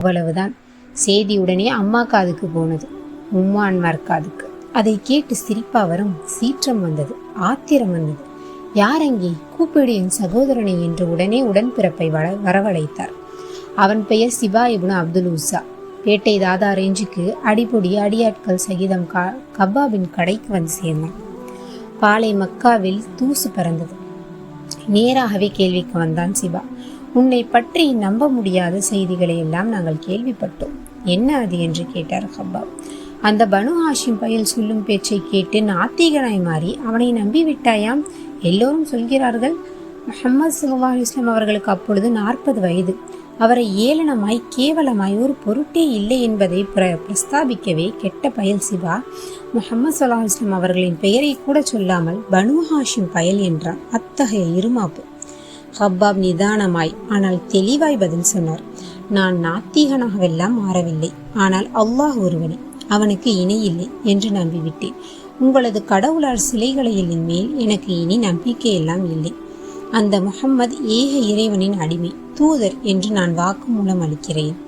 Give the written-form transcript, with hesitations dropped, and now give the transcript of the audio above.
அவ்வளவுதான். செய்தி உடனே அம்மா காதுக்கு போனது, உம்மா அன்மார் காதுக்கு. அதை கேட்டு சிரிப்பாவரும் சீற்றம் வந்தது, ஆத்திரம் வந்தது. யார் அங்கே, கூப்பிடு என் சகோதரனை என்று உடனே உடன்பிறப்பை வரவழைத்தார். அவன் பெயர் சிபா இப்னு அப்துல் உஸா. பேட்டை தாதா ரேஞ்சுக்கு அடிப்பொடி அடியாட்கள் சகிதம் கப்பாபின் கடைக்கு வந்து சேர்ந்தான். பாலை மக்காவில் தூசு பறந்தது. நேராகவே கேள்விக்கு வந்தான் சிபா. உன்னை பற்றி நம்ப முடியாத செய்திகளை எல்லாம் நாங்கள் கேள்விப்பட்டோம். என்ன அது என்று கேட்டார் கப்பாப். அந்த பனு ஹாஷிம் பயல் சொல்லும் பேச்சை கேட்டு நாத்திகனாய் மாறி அவனை நம்பிவிட்டாயாம். எல்லோரும் சொல்கிறார்கள். முஹம்மது ஸல்லல்லாஹு அலைஹி வஸல்லம் அவர்களுக்கு அப்பொழுது 40 வயது. அவரை ஏளனமாய் கேவலமாய் ஒரு பொருட்டே இல்லை என்பதை பிரஸ்தாபிக்கவே கெட்ட பயல் சிபா முஹம்மது ஸல்லல்லாஹு அலைஹி வஸல்லம் அவர்களின் பெயரை கூட சொல்லாமல் பனு ஹாஷிம் பயல் என்றான். அத்தகைய இருமாப்பு. கப்பாப் நிதானமாய் ஆனால் தெளிவாய் பதில் சொன்னார். நான் நாத்திகனாகவெல்லாம் மாறவில்லை. ஆனால் அல்லாஹ் ஒருவனே, அவனுக்கு இணை இல்லை என்று நம்பிவிட்டேன். உங்களது கடவுளார் சிலைகளின் மேல் எனக்கு இனி நம்பிக்கையெல்லாம் இல்லை. அந்த முஹம்மது ஏக இறைவனின் அடிமை, தூதர் என்று நான் வாக்குமூலம் அளிக்கிறேன்.